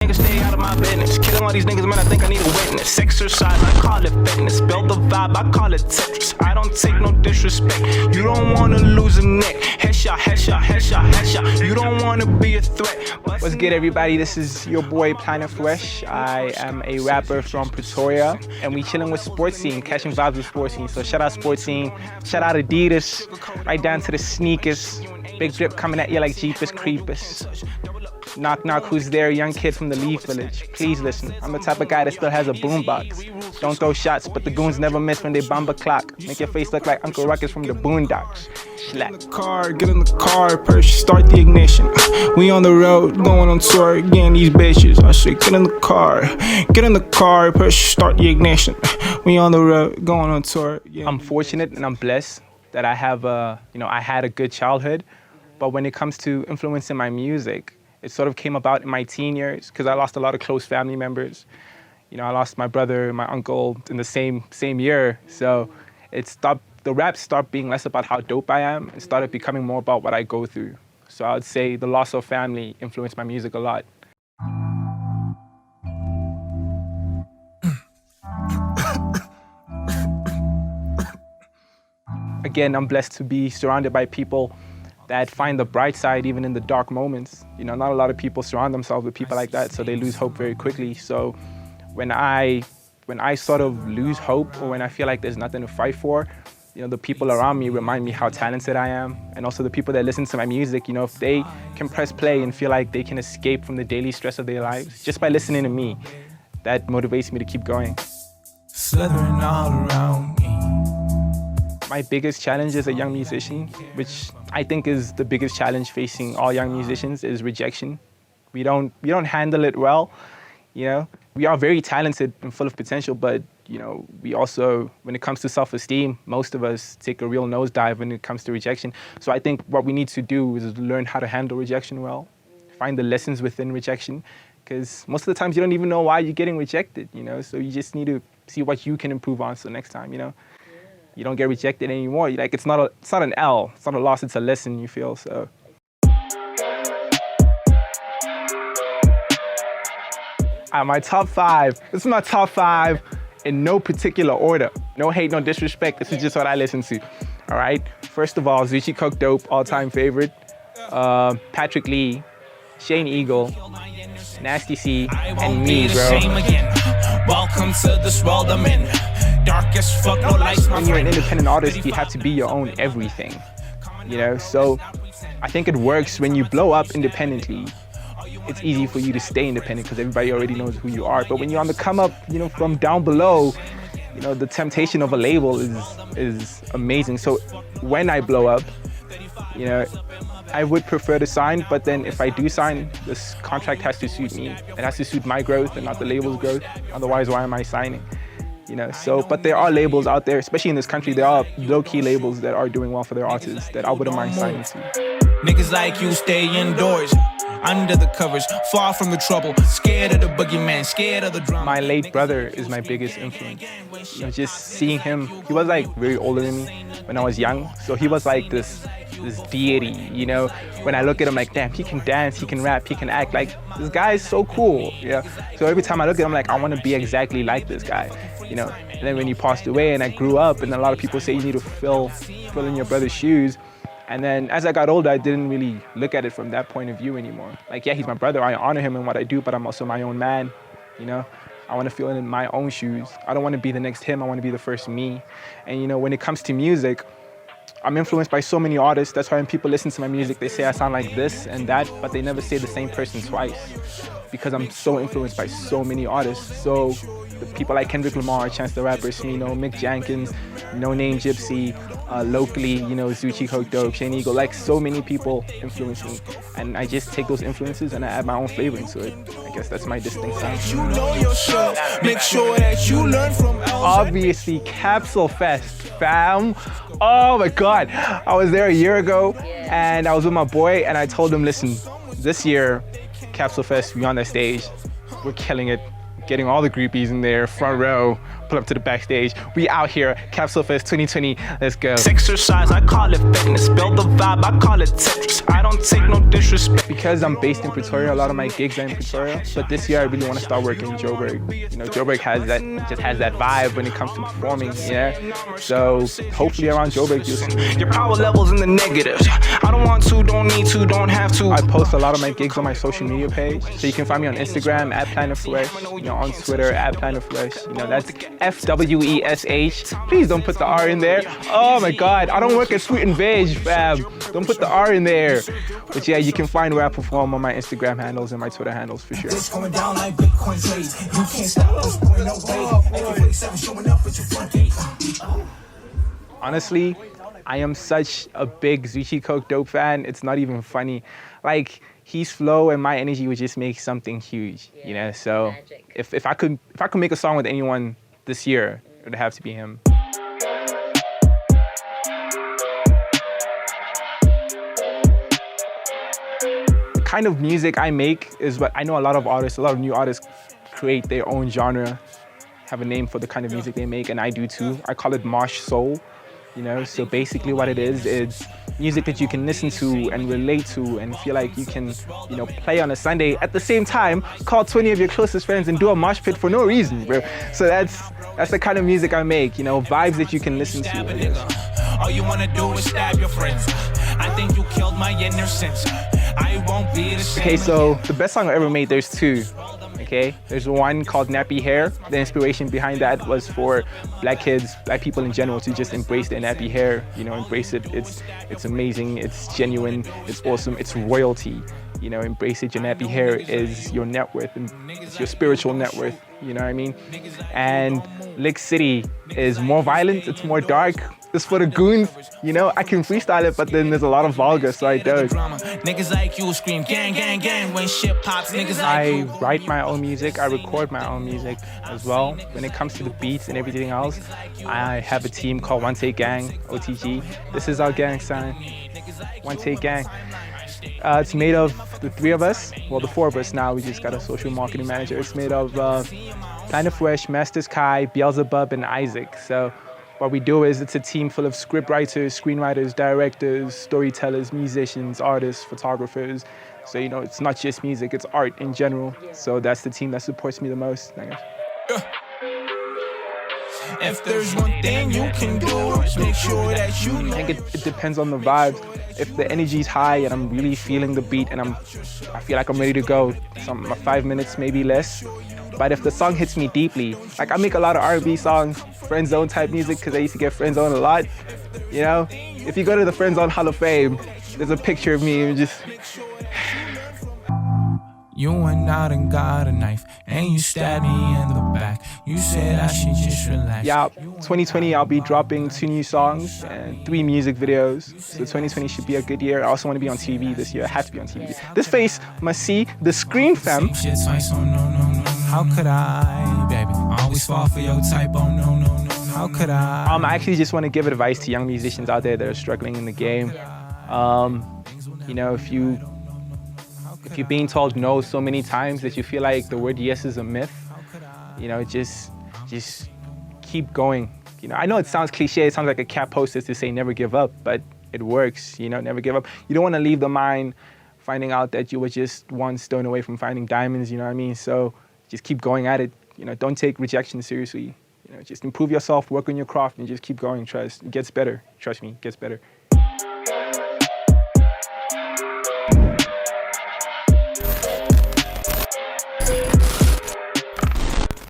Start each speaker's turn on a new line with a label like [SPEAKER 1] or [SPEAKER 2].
[SPEAKER 1] niggas stay out of my business. Killing all these niggas, man, I think I need a witness. Exercise, I call it fitness. Build the vibe, I call it Tetris. I don't take no disrespect. You don't wanna lose a neck. Headshot, headshot, headshot, headshot. You don't wanna be a threat.
[SPEAKER 2] What's good, everybody? This is your boy PlanetFwesh. I am a rapper from Pretoria, and we chilling with sportscene, catching vibes with sportscene. So shout out sportscene, shout out Adidas, right down to the sneakers. Big drip coming at you like Jeepers Creepers. Knock knock, who's there? Young kid from the Leaf Village. Please listen. I'm the type of guy that still has a boombox. Don't throw shots, but the goons never miss when they bomb a clock. Make your face look like Uncle Ruckus from the Boondocks. Slap.
[SPEAKER 1] Get in the car, push, start the ignition. We on the road, going on tour, getting these bitches. I say, get in the car, push, start the ignition. We on the road, going on tour.
[SPEAKER 2] I'm fortunate and I'm blessed that I have I had a good childhood, but when it comes to influencing my music, it sort of came about in my teen years because I lost a lot of close family members. I lost my brother and my uncle in the same year. So the rap stopped being less about how dope I am and started becoming more about what I go through. So I would say the loss of family influenced my music a lot. Again, I'm blessed to be surrounded by people that find the bright side even in the dark moments. Not a lot of people surround themselves with people like that, so they lose hope very quickly. So when I sort of lose hope, or when I feel like there's nothing to fight for, the people around me remind me how talented I am. And also the people that listen to my music, if they can press play and feel like they can escape from the daily stress of their lives just by listening to me, that motivates me to keep going.
[SPEAKER 1] Slithering all around me.
[SPEAKER 2] My biggest challenge as a young musician, which I think is the biggest challenge facing all young musicians, is rejection. We don't handle it well. We are very talented and full of potential, but we also, when it comes to self-esteem, most of us take a real nosedive when it comes to rejection. So I think what we need to do is learn how to handle rejection well, find the lessons within rejection, because most of the times you don't even know why you're getting rejected. So you just need to see what you can improve on. So next time, you don't get rejected anymore. It's not an L, it's not a loss, it's a lesson, you feel. So my top 5. This is my top 5 in no particular order. No hate, no disrespect. This is just what I listen to. All right. First of all, Zuchi Cook Dope, all-time favorite. Patrick Lee, Shane Eagle, Nasty C, and me, bro.
[SPEAKER 1] Welcome to this world I'm in. Dark as fuck, no lights.
[SPEAKER 2] When you're an independent artist, you have to be your own everything. So I think it works when you blow up independently. It's easy for you to stay independent because everybody already knows who you are. But when you're on the come up, from down below, the temptation of a label is amazing. So when I blow up, I would prefer to sign, but then if I do sign, this contract has to suit me. It has to suit my growth and not the label's growth. Otherwise, why am I signing? But there are labels out there, especially in this country, there are low-key labels that are doing well for their artists that I wouldn't mind signing to.
[SPEAKER 1] Niggas like you stay indoors, under the covers, far from the trouble, scared of the boogeyman, scared of the drama.
[SPEAKER 2] My late brother is my biggest influence. Just seeing him, he was like very older than me when I was young, so he was like this deity, When I look at him, like, damn, he can dance, he can rap, he can act, like, this guy is so cool, So every time I look at him, like, I want to be exactly like this guy, And then when he passed away and I grew up, and a lot of people say you need to fill in your brother's shoes. And then as I got older, I didn't really look at it from that point of view anymore. Like, yeah, he's my brother, I honor him in what I do, but I'm also my own man, I want to feel in my own shoes. I don't want to be the next him, I want to be the first me. And when it comes to music, I'm influenced by so many artists. That's why when people listen to my music, they say I sound like this and that, but they never say the same person twice. Because I'm so influenced by so many artists. So the people like Kendrick Lamar, Chance the Rapper, Smino, Mick Jenkins, No Name Gypsy, locally, Zuchi Cook Dope, Shane Eagle, like so many people influence me. And I just take those influences and I add my own flavor into it. I guess that's my distinct sound.
[SPEAKER 1] Make sure that you learn from
[SPEAKER 2] Obviously, Capsule Fest, fam. Oh my God. I was there a year ago and I was with my boy and I told him, listen, this year, Capsule Fest, we on that stage, we're killing it. Getting all the groupies in there, front row, pull up to the backstage. We out here, Capsule Fest 2020. Let's go.
[SPEAKER 1] Exercise, I call it fitness. Build the vibe, I call it Tetris. I don't take no disrespect.
[SPEAKER 2] Because I'm based in Pretoria, a lot of my gigs are in Pretoria. But this year, I really want to start working in Joburg. You know, Joburg has that vibe when it comes to performing. Yeah. So hopefully around Joburg, you'll see.
[SPEAKER 1] Your power level's in the negatives. I don't want to, don't need to, don't have to.
[SPEAKER 2] I post a lot of my gigs on my social media page. So you can find me on Instagram at PlanetFwesh, you know, on Twitter at PlanetFwesh. You know, that's FWESH. Please don't put the R in there. Oh my God, I don't work at Sweet and Veg, fam. Don't put the R in there. But yeah, you can find where I perform on my Instagram handles and my Twitter handles for sure.
[SPEAKER 3] It's going down like Bitcoin trades. You can't stop us, boy, no way. AK-47 showing up at your front gate.
[SPEAKER 2] Honestly, I am such a big Zuchi Coke Dope fan. It's not even funny. Like, his flow and my energy would just make something huge, you know? So if I could make a song with anyone this year, it would have to be him. The kind of music I make is what I know a lot of new artists create their own genre, have a name for the kind of music they make, and I do too. I call it mosh soul. You know, so basically what it is music that you can listen to and relate to and feel like you can, you know, play on a Sunday. At the same time, call 20 of your closest friends and do a mosh pit for no reason, bro. So that's the kind of music I make, you know, vibes that you can listen to.
[SPEAKER 3] All you wanna do is stab your friends. I think you killed my innocence. I won't be the same.
[SPEAKER 2] Okay, so the best song I ever made, there's two. Okay, there's one called Nappy Hair. The inspiration behind that was for black kids, black people in general, to just embrace their nappy hair. You know, embrace it. It's amazing. It's genuine. It's awesome. It's royalty. You know, embrace it. Your nappy hair is your net worth, and it's your spiritual net worth. You know what I mean? And Lick City is more violent. It's more dark. It's for the goons, you know. I can freestyle it, but then there's a lot of vulgar, so I don't.
[SPEAKER 3] Niggas like you scream gang, gang, gang when shit pops. Niggas
[SPEAKER 2] I write my own music. I record my own music as well. When it comes to the beats and everything else, I have a team called One Take Gang, OTG. This is our gang sign, One Take Gang. It's made of the three of us. Well, the four of us now. We just got a social marketing manager. It's made of PlanetFwesh, Masters Kai, Beelzebub, and Isaac. So what we do is it's a team full of scriptwriters, screenwriters, directors, storytellers, musicians, artists, photographers. So, you know, it's not just music, it's art in general. So that's the team that supports me the most, I guess.
[SPEAKER 3] If there's one thing you can do, make sure that you know.
[SPEAKER 2] I think it depends on the vibe. If the energy's high and I'm really feeling the beat and I feel like I'm ready to go, some 5 minutes, maybe less. But if the song hits me deeply, like I make a lot of R&B songs, friend zone type music, because I used to get friend zone a lot. You know, if you go to the Friend Zone Hall of Fame, there's a picture of me and just.
[SPEAKER 3] You went out and got a knife, and you stabbed me in the back. You said I should just relax.
[SPEAKER 2] Yeah, 2020 I'll be dropping 2 new songs and 3 music videos. So 2020 should be a good year. I also want to be on TV this year. I have to be on TV. This face must see the screen, fam.
[SPEAKER 3] How could I, baby? Always fall for your type. Oh no, no, no. How could I?
[SPEAKER 2] I actually just want to give advice to young musicians out there that are struggling in the game. You know, if you're being told no so many times that you feel like the word yes is a myth, you know, just keep going. You know, I know it sounds cliche, it sounds like a cat poster to say never give up, but it works, you know, never give up. You don't want to leave the mine finding out that you were just one stone away from finding diamonds, you know what I mean? So just keep going at it. You know, don't take rejection seriously. You know, just improve yourself, work on your craft, and just keep going. Trust, it gets better. Trust me, it gets better.